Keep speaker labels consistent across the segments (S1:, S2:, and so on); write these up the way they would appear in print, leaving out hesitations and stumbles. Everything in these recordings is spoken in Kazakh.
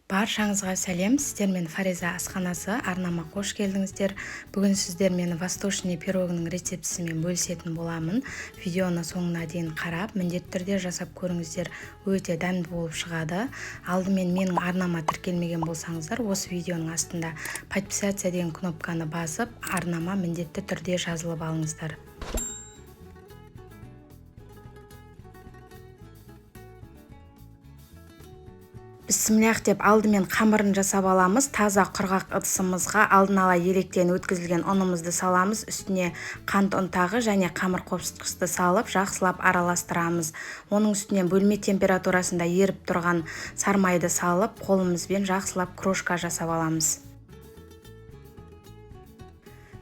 S1: Баршаңызға сәлем, сіздермен Фариза асханасы арнама қош келдіңіздер. Бүгін сіздермен восточный пирогының рецептісімен бөлісетін боламын. Видеоны соңына дейін қарап, міндетті түрде жасап көріңіздер, өте дәмді болып шығады. Алдымен менің арнама тіркелмеген болсаңыздар, осы видеоның астында подписаться деген кнопканы басып, арнама міндетті түрде жазылып алыңыздар. Бісмиллах деп алдымен қамырын жасап аламыз. Таза құрғақ ыдысымызға алдын ала електен өткізілген ұнымызды саламыз. Үстіне қант ұнтағы және қамыр қопсытқышты салып, жақсылап араластырамыз. Оның үстіне бөлме температурасында еріп тұрған сармайды салып, қолымызбен жақсылап крошка жасап аламыз.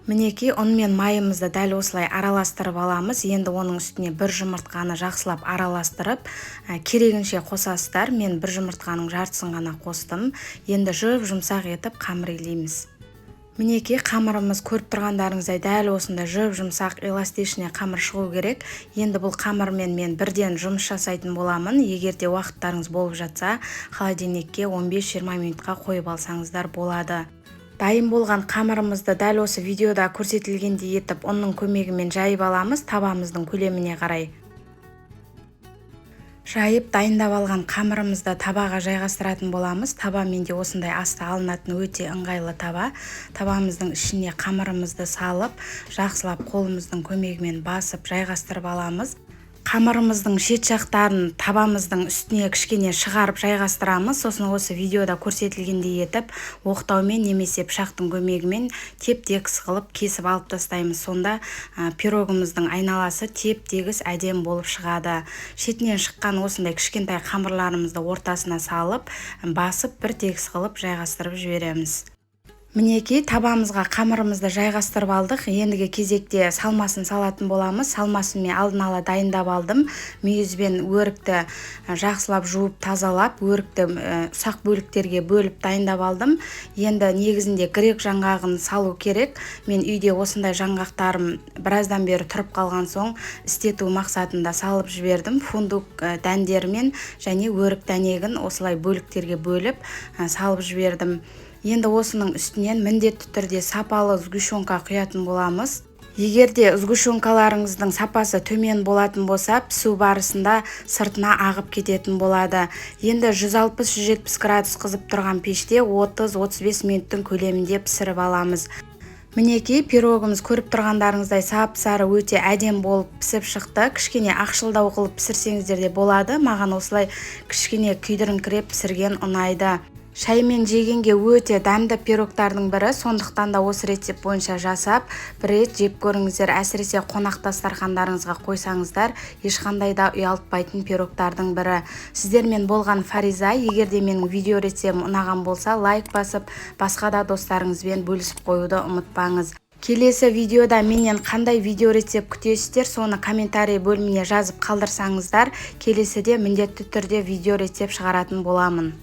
S1: Мінеки, ұн мен майымызды дәл осылай араластырып аламыз. Енді оның үстіне бір жұмыртқаны жақсылап араластырып, керегінше қосасыздар. Мен бір жұмыртқаның жартысын ғана қостым. Енді жұп-жұмсақ етіп қамыр илейміз. Мінеки, қамырымыз көріп тұрғандарыңыздай дәл осында жұп-жұмсақ эластичный қамыр шығу керек. Енді бұл қамырмен мен бірден жұмыс жасайтын боламын. Егер де уақыттарыңыз болып жатса, холодильникке 15-20 минутқа қойып алсаңыздар болады. Дайын болған қамырымызды дәл осы видеода көрсетілгендей етіп, ұнның көмегімен жайып аламыз, табамыздың көлеміне қарай. Жайып дайындап алған қамырымызды табаға жайғастыратын боламыз. Таба менде осындай асты алынатын өте ыңғайлы таба. Табамыздың ішіне қамырымызды салып, жақсылап қолымыздың көмегімен басып жайғастырып аламыз. Қамырымыздың шет жақтарын табамыздың үстіне кішкене шығарып жайғастырамыз. Сосын осы видеода көрсетілгендей етіп, оқтаумен немесе пышақтың көмегімен теп-тегіс қылып кесіп алып тастаймыз. Сонда пирогымыздың айналасы теп-тегіс әдем болып шығады. Шетінен шыққан осындай кішкентай қамырларымызды ортасына салып, басып бір тегіс қылып жайғастырып жібереміз. Мінеки, табамызға қамырымызды жайғастырып алдық. Ендігі кезекте салмасын салатын боламыз. Салмасын мен алдын ала дайындап алдым. Мүйізбен өрікті жақсылап жуып тазалап, өрікті ұсақ бөліктерге бөліп дайындап алдым. Енді негізінде грек жаңғағын салу керек. Мен үйде осындай жаңғақтарым біраздан бері тұрып қалған соң істету мақсатында салып жібердім. Фундук дәндерімен және өрік дәнегін осылай бөліктерге бөліп салып жібердім. Енді осының үстінен міндетті түрде сапалы сгущенка құятын боламыз. Егер де сгущенкаларыңыздың сапасы төмен болатын болса, пісу барысында сыртына ағып кететін болады. Енді 160-170 градус қызып тұрған пеште 30-35 минуттың көлемінде пісіріп аламыз. Мінеки, пирогымыз көріп тұрғандарыңыздай сап-сары өте әдем болып пісіп шықты. Кішкене ақшылдау қылып пісірсеңіздер де болады. Маған осылай кішкене күйдіріңкіреп пісірген ұнайды. Шаймен жегенге өте дәмді пирогтардың бірі, сондықтан да осы рецепт бойынша жасап, бір рет жеп көріңіздер. Әсіресе қонақ дастархандарыңызға қойсаңыздар, ешқандай да ұялтпайтын пирогтардың бірі. Сіздермен болған Фариза. Егер де менің видео рецептім ұнаған болса, лайк басып, басқа да достарыңызбен бөлісіп қоюды ұмытпаңыз. Келесі видеода менен қандай видео рецепт күтесіздер, соны комментарий бөліміне жазып қалдырсаңыздар, келесіде міндетті түрде видео рецепт шығаратын боламын.